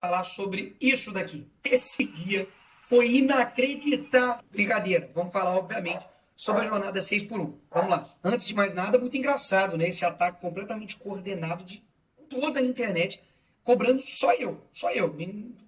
falar sobre isso daqui. Esse dia foi inacreditável. Brincadeira, vamos falar, obviamente, sobre a jornada 6 por um. Vamos lá. Antes de mais nada, muito engraçado, né? Esse ataque completamente coordenado de toda a internet, cobrando só eu. Só eu.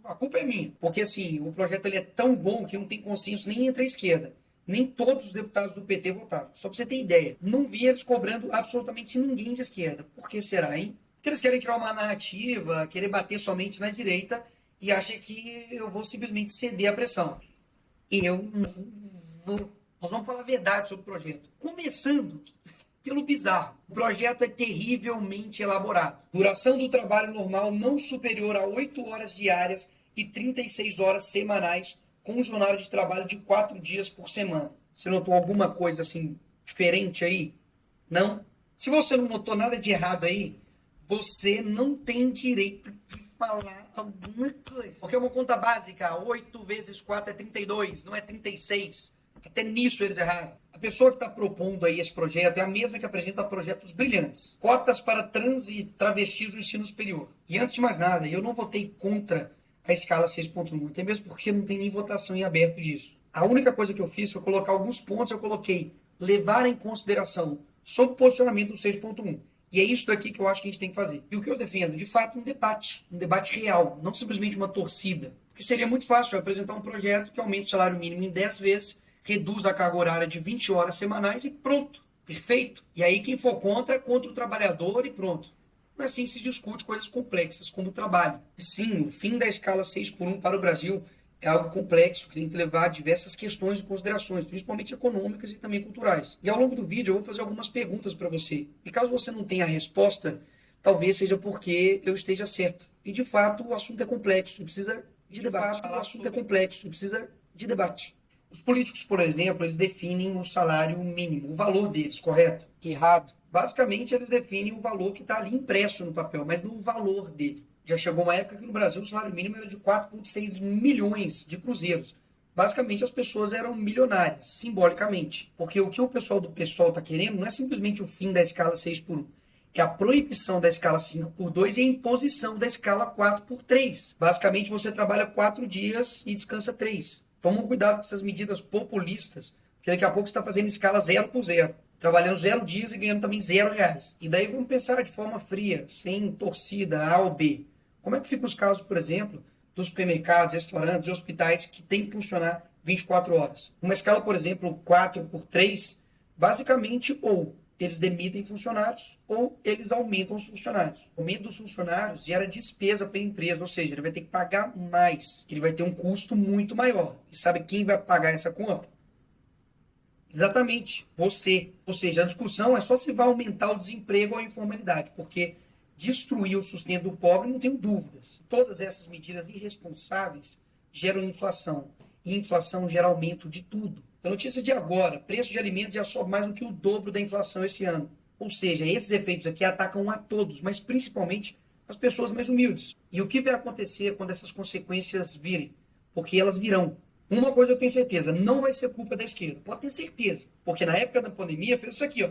A culpa é minha. Porque, assim, o projeto ele é tão bom que não tem consenso nem entre a esquerda. Nem todos os deputados do PT votaram. Só pra você ter ideia. Não vi eles cobrando absolutamente ninguém de esquerda. Por que será, hein? Porque eles querem criar uma narrativa, querer bater somente na direita e acham que eu vou simplesmente ceder à pressão. Eu não vou. Nós vamos falar a verdade sobre o projeto. Começando pelo bizarro. O projeto é terrivelmente elaborado. Duração do trabalho normal não superior a 8 horas diárias e 36 horas semanais, com jornada de trabalho de 4 dias por semana. Você notou alguma coisa assim diferente aí? Não? Se você não notou nada de errado aí, você não tem direito de falar alguma coisa. Porque é uma conta básica, 8 vezes 4 é 32, não é 36. Até nisso eles erraram. A pessoa que está propondo aí esse projeto é a mesma que apresenta projetos brilhantes. Cotas para trans e travestis no ensino superior. E antes de mais nada, eu não votei contra a escala 6.1, até mesmo porque não tem nem votação em aberto disso. A única coisa que eu fiz foi colocar alguns pontos, eu coloquei levar em consideração sobre o posicionamento do 6.1. E é isso daqui que eu acho que a gente tem que fazer. E o que eu defendo, de fato, um debate real, não simplesmente uma torcida. Porque seria muito fácil eu apresentar um projeto que aumente o salário mínimo em 10 vezes, reduz a carga horária de 20 horas semanais e pronto, perfeito. E aí quem for contra, é contra o trabalhador e pronto. Não é assim se discute coisas complexas como o trabalho. Sim, o fim da escala 6 por 1 para o Brasil é algo complexo, que tem que levar diversas questões e considerações, principalmente econômicas e também culturais. E ao longo do vídeo eu vou fazer algumas perguntas para você. E caso você não tenha a resposta, talvez seja porque eu esteja certo. E de fato o assunto é complexo e precisa de debate. O assunto é complexo e precisa de debate. Os políticos, por exemplo, eles definem o salário mínimo, o valor deles, correto? Errado. Basicamente, eles definem o valor que está ali impresso no papel, mas não o valor dele. Já chegou uma época que no Brasil o salário mínimo era de 4,6 milhões de cruzeiros. Basicamente, as pessoas eram milionárias, simbolicamente. Porque o que o pessoal do PSOL está querendo não é simplesmente o fim da escala 6 por 1. É a proibição da escala 5 por 2 e a imposição da escala 4 por 3. Basicamente, você trabalha 4 dias e descansa 3. Toma cuidado com essas medidas populistas, porque daqui a pouco você está fazendo escala 0 por 0. Trabalhando 0 dias e ganhando também 0 reais. E daí vamos pensar de forma fria, sem torcida A ou B. Como é que ficam os casos, por exemplo, dos supermercados, restaurantes e hospitais que têm que funcionar 24 horas? Uma escala, por exemplo, 4 por 3, basicamente, ou eles demitem funcionários ou eles aumentam os funcionários. O aumento dos funcionários gera despesa para a empresa, ou seja, ele vai ter que pagar mais, ele vai ter um custo muito maior. E sabe quem vai pagar essa conta? Exatamente, você. Ou seja, a discussão é só se vai aumentar o desemprego ou a informalidade, porque destruir o sustento do pobre, não tenho dúvidas. Todas essas medidas irresponsáveis geram inflação, e inflação gera aumento de tudo. A notícia de agora, preço de alimentos já sobe mais do que o dobro da inflação esse ano. Ou seja, esses efeitos aqui atacam a todos, mas principalmente as pessoas mais humildes. E o que vai acontecer quando essas consequências virem? Porque elas virão. Uma coisa eu tenho certeza, não vai ser culpa da esquerda. Pode ter certeza. Porque na época da pandemia fez isso aqui, ó.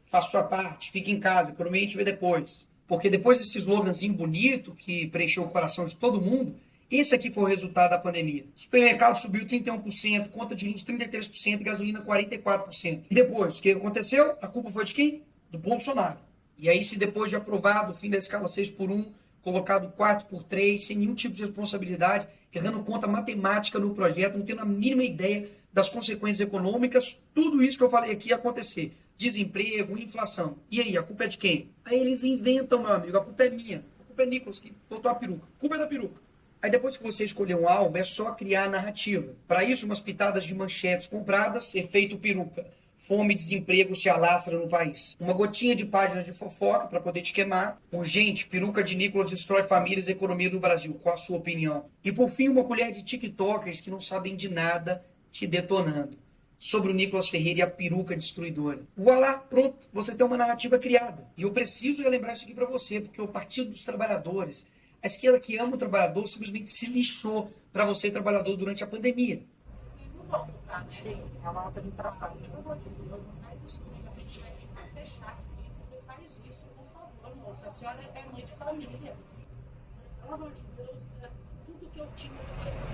Faça sua parte, fique em casa, economia a gente vê depois. Porque depois desse sloganzinho bonito que preencheu o coração de todo mundo, esse aqui foi o resultado da pandemia. O supermercado subiu 31%, conta de luz 33%, gasolina 44%. E depois, o que aconteceu? A culpa foi de quem? Do Bolsonaro. E aí, se depois de aprovado o fim da escala 6 por 1, colocado 4 por 3, sem nenhum tipo de responsabilidade, errando conta matemática no projeto, não tendo a mínima ideia das consequências econômicas, tudo isso que eu falei aqui ia acontecer. Desemprego, inflação. E aí, a culpa é de quem? Aí eles inventam, meu amigo, a culpa é minha. A culpa é Nicolas que botou a peruca. A culpa é da peruca. Aí depois que você escolher um alvo, é só criar a narrativa. Para isso, umas pitadas de manchetes compradas, efeito peruca. Fome e desemprego se alastra no país. Uma gotinha de páginas de fofoca para poder te queimar. Urgente, peruca de Nicolas destrói famílias e economia do Brasil. Qual a sua opinião? E por fim, uma colher de tiktokers que não sabem de nada te detonando. Sobre o Nicolas Ferreira e a peruca destruidora. Voilá, pronto, você tem uma narrativa criada. E eu preciso relembrar isso aqui para você, porque o Partido dos Trabalhadores, a esquerda que ama o trabalhador, simplesmente se lixou para você, trabalhador, durante a pandemia. Vocês não vão votar, sim, é uma nota de infração. Pelo amor de Deus, não faz isso comigo, a gente vai fechar aqui. Não faz isso, por favor, moça. A senhora é mãe de família. Pelo amor de Deus, que eu tinha.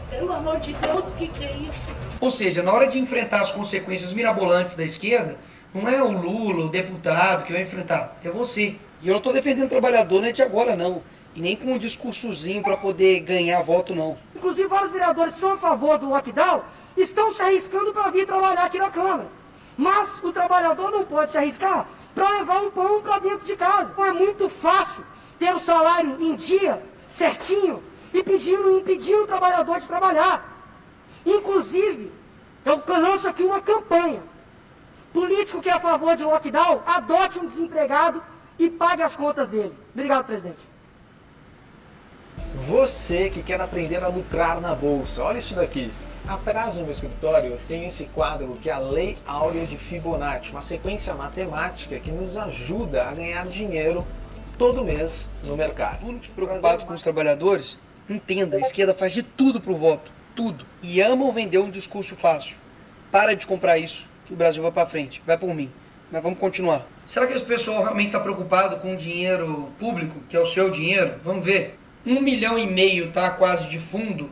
Pelo amor de Deus, o que é isso? Ou seja, na hora de enfrentar as consequências mirabolantes da esquerda, não é o Lula, o deputado, que vai enfrentar, é você. E eu não estou defendendo trabalhador, não é de agora não. E nem com um discursozinho para poder ganhar voto, não. Inclusive, vários vereadores que são a favor do lockdown estão se arriscando para vir trabalhar aqui na Câmara. Mas o trabalhador não pode se arriscar para levar um pão para dentro de casa. Então é muito fácil ter o salário em dia, certinho, e impedindo o trabalhador de trabalhar. Inclusive, eu lanço aqui uma campanha. Político que é a favor de lockdown, adote um desempregado e pague as contas dele. Obrigado, presidente. Você que quer aprender a lucrar na bolsa, olha isso daqui. Atrás do meu escritório tem esse quadro que é a Lei Áurea de Fibonacci, uma sequência matemática que nos ajuda a ganhar dinheiro todo mês no mercado. Os únicos preocupados com os trabalhadores, entenda, a esquerda faz de tudo pro voto, tudo. E amam vender um discurso fácil. Para de comprar isso, que o Brasil vai para frente, vai por mim. Mas vamos continuar. Será que esse pessoal realmente está preocupado com o dinheiro público, que é o seu dinheiro? Vamos ver. 1,5 milhão tá quase de fundo,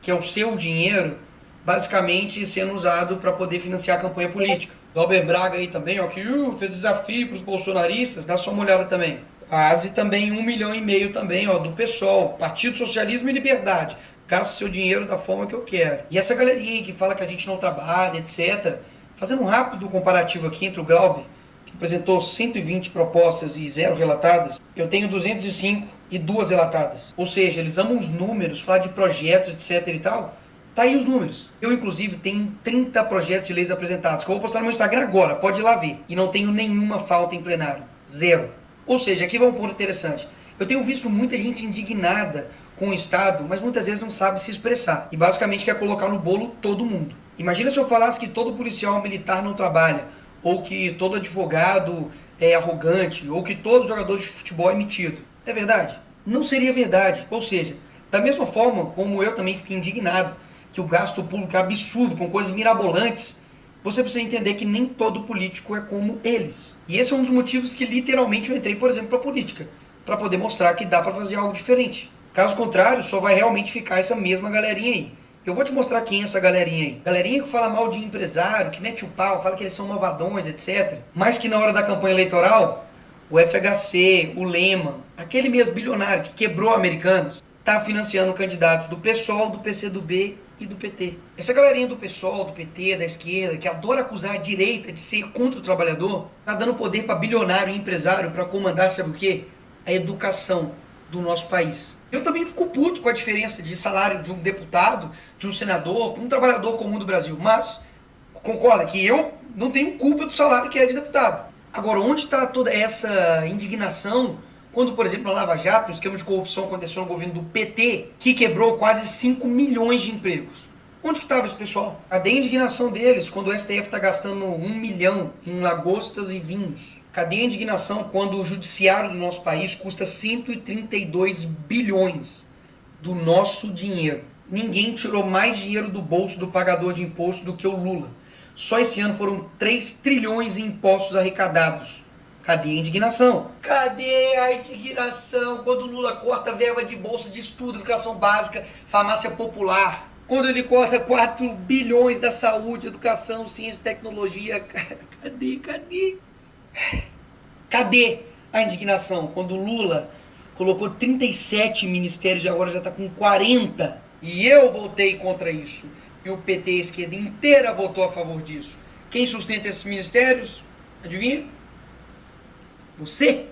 que é o seu dinheiro, basicamente sendo usado para poder financiar a campanha política. Dalber Braga aí também, ó, que fez desafio para os bolsonaristas, dá só uma olhada também. Quase também 1,5 milhão também, ó, do PSOL, Partido Socialismo e Liberdade. Gasto seu dinheiro da forma que eu quero. E essa galerinha que fala que a gente não trabalha, etc. Fazendo um rápido comparativo aqui entre o Glauber, que apresentou 120 propostas e 0 relatadas, eu tenho 205 e 2 relatadas. Ou seja, eles amam os números, falar de projetos, etc e tal. Tá aí os números. Eu, inclusive, tenho 30 projetos de leis apresentados, que eu vou postar no meu Instagram agora, pode ir lá ver. E não tenho nenhuma falta em plenário. 0. Ou seja, aqui vai um ponto interessante. Eu tenho visto muita gente indignada com o Estado, mas muitas vezes não sabe se expressar. E basicamente quer colocar no bolo todo mundo. Imagina se eu falasse que todo policial militar não trabalha, ou que todo advogado é arrogante, ou que todo jogador de futebol é metido. É verdade? Não seria verdade. Ou seja, da mesma forma como eu também fiquei indignado que o gasto público é absurdo, com coisas mirabolantes, você precisa entender que nem todo político é como eles. E esse é um dos motivos que literalmente eu entrei, por exemplo, para a política, para poder mostrar que dá para fazer algo diferente. Caso contrário, só vai realmente ficar essa mesma galerinha aí. Eu vou te mostrar quem é essa galerinha aí. Galerinha que fala mal de empresário, que mete o pau, fala que eles são malvadões, etc. Mas que na hora da campanha eleitoral, o FHC, o Lema, aquele mesmo bilionário que quebrou Americanas, tá financiando candidatos do PSOL, do PCdoB e do PT. Essa galerinha do PSOL, do PT, da esquerda, que adora acusar a direita de ser contra o trabalhador, tá dando poder para bilionário e empresário para comandar, sabe o quê? A educação do nosso país. Eu também fico puto com a diferença de salário de um deputado, de um senador, um trabalhador comum do Brasil, mas concorda que eu não tenho culpa do salário que é de deputado. Agora, onde está toda essa indignação quando, por exemplo, na Lava Jato, o esquema de corrupção aconteceu no governo do PT, que quebrou quase 5 milhões de empregos? Onde que estava esse pessoal? Cadê a indignação deles quando o STF está gastando 1 milhão em lagostas e vinhos? Cadê a indignação quando o judiciário do nosso país custa 132 bilhões do nosso dinheiro? Ninguém tirou mais dinheiro do bolso do pagador de imposto do que o Lula. Só esse ano foram 3 trilhões em impostos arrecadados. Cadê a indignação? Cadê a indignação quando o Lula corta verba de bolsa de estudo, educação básica, farmácia popular? Quando ele corta 4 bilhões da saúde, educação, ciência e tecnologia? Cadê? Cadê a indignação quando o Lula colocou 37 ministérios e agora já está com 40? E eu votei contra isso. E o PT, a esquerda inteira, votou a favor disso. Quem sustenta esses ministérios? Adivinha? Você?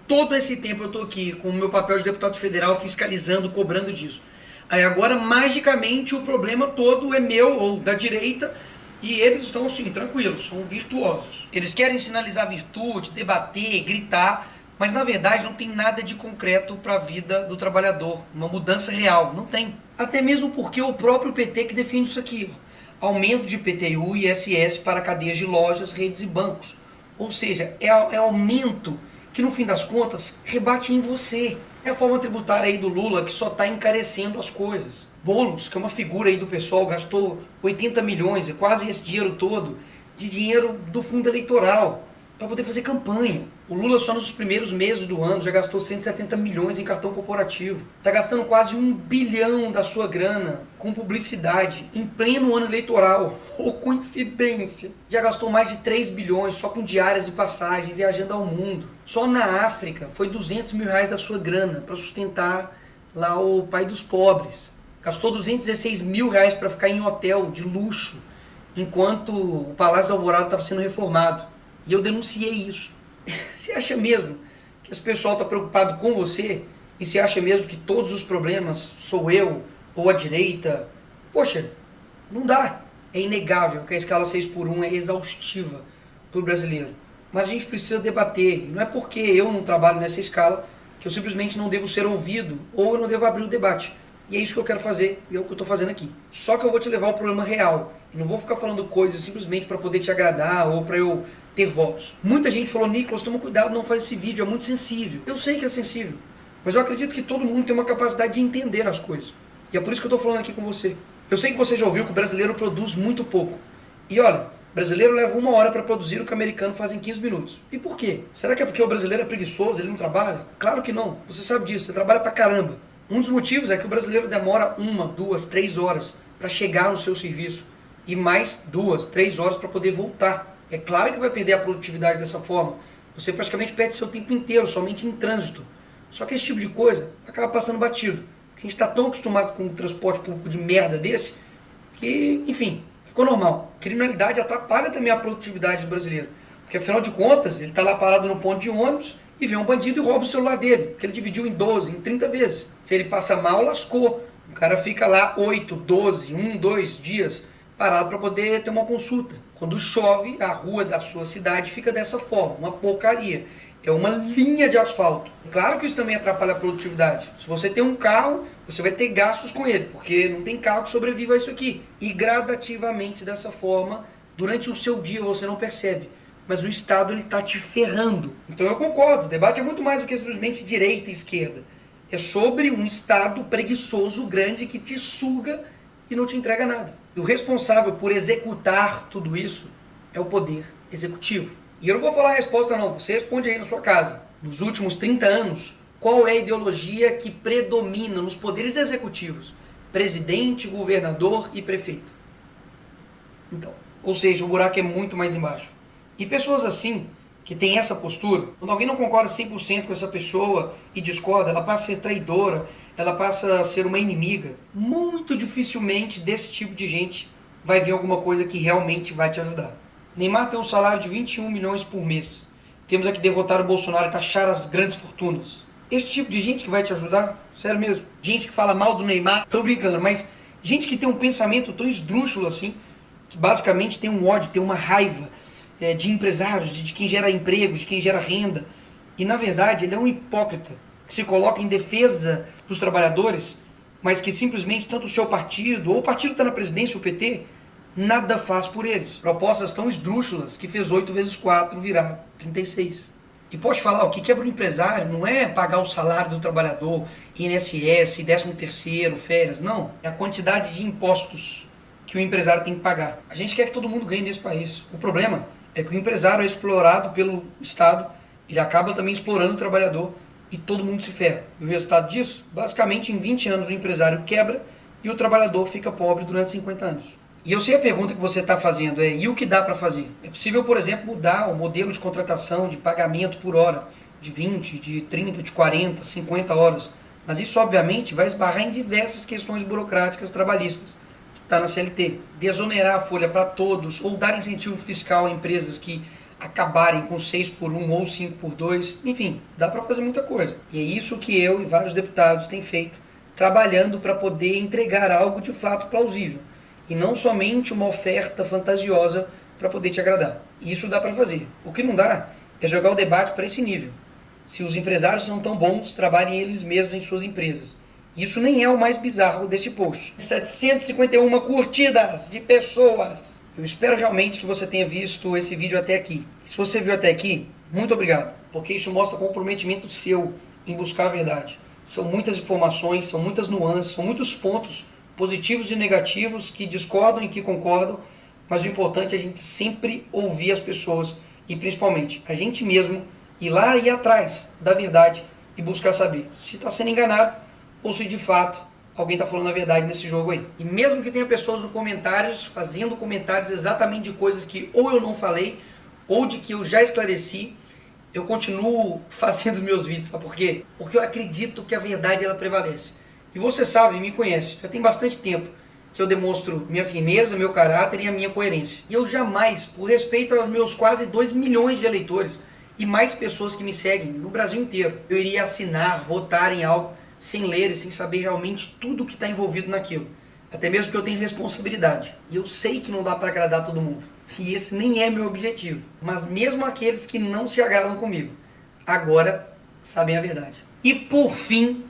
Todo esse tempo eu estou aqui com o meu papel de deputado federal fiscalizando, cobrando disso. Aí agora, magicamente, o problema todo é meu ou da direita e eles estão, assim, tranquilos, são virtuosos. Eles querem sinalizar virtude, debater, gritar, mas na verdade não tem nada de concreto para a vida do trabalhador, uma mudança real, não tem. Até mesmo porque o próprio PT que defende isso aqui, ó. Aumento de IPTU e ISS para cadeias de lojas, redes e bancos. Ou seja, é aumento que no fim das contas rebate em você. É a forma tributária aí do Lula que só está encarecendo as coisas. Boulos, que é uma figura aí do pessoal, gastou 80 milhões, quase esse dinheiro todo, de dinheiro do fundo eleitoral, para poder fazer campanha. O Lula só nos primeiros meses do ano já gastou 170 milhões em cartão corporativo. Está gastando quase 1 bilhão da sua grana com publicidade em pleno ano eleitoral. Ou coincidência. Já gastou mais de 3 bilhões só com diárias e passagem, viajando ao mundo. Só na África foi 200 mil reais da sua grana para sustentar lá o pai dos pobres. Gastou 216 mil reais para ficar em hotel de luxo, enquanto o Palácio da Alvorada estava sendo reformado. E eu denunciei isso. Você acha mesmo que esse pessoal está preocupado com você? E você acha mesmo que todos os problemas sou eu ou a direita? Poxa, não dá. É inegável que a escala 6x1 é exaustiva para o brasileiro. Mas a gente precisa debater. E não é porque eu não trabalho nessa escala que eu simplesmente não devo ser ouvido ou eu não devo abrir o debate. E é isso que eu quero fazer e é o que eu estou fazendo aqui. Só que eu vou te levar ao problema real. E não vou ficar falando coisas simplesmente para poder te agradar ou para eu ter votos. Muita gente falou, Nicolas, toma cuidado, não faz esse vídeo, é muito sensível. Eu sei que é sensível, mas eu acredito que todo mundo tem uma capacidade de entender as coisas. E é por isso que eu estou falando aqui com você. Eu sei que você já ouviu que o brasileiro produz muito pouco. E olha, o brasileiro leva 1 hora para produzir o que o americano faz em 15 minutos. E por quê? Será que é porque o brasileiro é preguiçoso, ele não trabalha? Claro que não. Você sabe disso, você trabalha pra caramba. Um dos motivos é que o brasileiro demora 1, 2, 3 horas para chegar no seu serviço. E mais 2, 3 horas para poder voltar. É claro que vai perder a produtividade dessa forma. Você praticamente perde seu tempo inteiro, somente em trânsito. Só que esse tipo de coisa acaba passando batido. A gente está tão acostumado com um transporte público de merda desse, que, enfim, ficou normal. Criminalidade atrapalha também a produtividade do brasileiro. Porque, afinal de contas, ele está lá parado no ponto de ônibus e vê um bandido e rouba o celular dele, que ele dividiu em 12, em 30 vezes. Se ele passa mal, lascou. O cara fica lá 8, 12, 1, 2 dias parado para poder ter uma consulta. Quando chove, a rua da sua cidade fica dessa forma, uma porcaria. É uma linha de asfalto. Claro que isso também atrapalha a produtividade. Se você tem um carro, você vai ter gastos com ele, porque não tem carro que sobreviva a isso aqui. E gradativamente dessa forma, durante o seu dia você não percebe. Mas o Estado está te ferrando. Então eu concordo, o debate é muito mais do que simplesmente direita e esquerda. É sobre um Estado preguiçoso, grande, que te suga e não te entrega nada. E o responsável por executar tudo isso é o poder executivo. E eu não vou falar a resposta não, você responde aí na sua casa. Nos últimos 30 anos, qual é a ideologia que predomina nos poderes executivos? Presidente, governador e prefeito. Então, ou seja, o buraco é muito mais embaixo. E pessoas assim, que têm essa postura, quando alguém não concorda 100% com essa pessoa e discorda, ela passa a ser traidora, ela passa a ser uma inimiga. Muito dificilmente desse tipo de gente vai ver alguma coisa que realmente vai te ajudar. Neymar tem um salário de 21 milhões por mês. Temos aqui derrotar o Bolsonaro e taxar as grandes fortunas. Esse tipo de gente que vai te ajudar? Sério mesmo. Gente que fala mal do Neymar, tô brincando, mas gente que tem um pensamento tão esdrúxulo assim, que basicamente tem um ódio, tem uma raiva de empresários, de quem gera emprego, de quem gera renda. E na verdade ele é um hipócrita, que se coloca em defesa dos trabalhadores, mas que simplesmente tanto o seu partido, ou o partido que está na presidência, o PT, nada faz por eles. Propostas tão esdrúxulas que fez 8 vezes 4 virar 36. E pode falar, o que quebra o empresário não é pagar o salário do trabalhador, INSS, 13º, férias, não. É a quantidade de impostos que o empresário tem que pagar. A gente quer que todo mundo ganhe nesse país. O problema é que o empresário é explorado pelo Estado, ele acaba também explorando o trabalhador e todo mundo se ferra. E o resultado disso, basicamente em 20 anos o empresário quebra e o trabalhador fica pobre durante 50 anos. E eu sei a pergunta que você está fazendo e o que dá para fazer? É possível, por exemplo, mudar o modelo de contratação, de pagamento por hora, de 20, de 30, de 40, 50 horas. Mas isso, obviamente, vai esbarrar em diversas questões burocráticas trabalhistas, que está na CLT. Desonerar a folha para todos, ou dar incentivo fiscal a empresas que acabarem com 6x1 ou 5x2. Enfim, dá para fazer muita coisa. E é isso que eu e vários deputados têm feito, trabalhando para poder entregar algo de fato plausível. E não somente uma oferta fantasiosa para poder te agradar. E isso dá para fazer. O que não dá é jogar o debate para esse nível. Se os empresários são tão bons, trabalhem eles mesmos em suas empresas. Isso nem é o mais bizarro desse post. 751 curtidas de pessoas. Eu espero realmente que você tenha visto esse vídeo até aqui. Se você viu até aqui, muito obrigado. Porque isso mostra comprometimento seu em buscar a verdade. São muitas informações, são muitas nuances, são muitos pontos positivos e negativos, que discordam e que concordam, mas o importante é a gente sempre ouvir as pessoas e principalmente a gente mesmo ir atrás da verdade e buscar saber se está sendo enganado ou se de fato alguém está falando a verdade nesse jogo aí. E mesmo que tenha pessoas nos comentários fazendo comentários exatamente de coisas que ou eu não falei ou de que eu já esclareci, eu continuo fazendo meus vídeos, sabe por quê? Porque eu acredito que a verdade ela prevalece. E você sabe, me conhece, já tem bastante tempo que eu demonstro minha firmeza, meu caráter e a minha coerência. E eu jamais, por respeito aos meus quase 2 milhões de eleitores e mais pessoas que me seguem no Brasil inteiro, eu iria assinar, votar em algo sem ler e sem saber realmente tudo que está envolvido naquilo. Até mesmo porque eu tenho responsabilidade. E eu sei que não dá para agradar todo mundo. E esse nem é meu objetivo. Mas mesmo aqueles que não se agradam comigo, agora sabem a verdade. E por fim,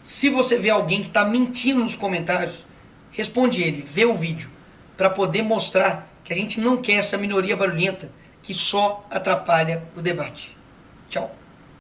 se você vê alguém que está mentindo nos comentários, responde ele, vê o vídeo, para poder mostrar que a gente não quer essa minoria barulhenta que só atrapalha o debate. Tchau.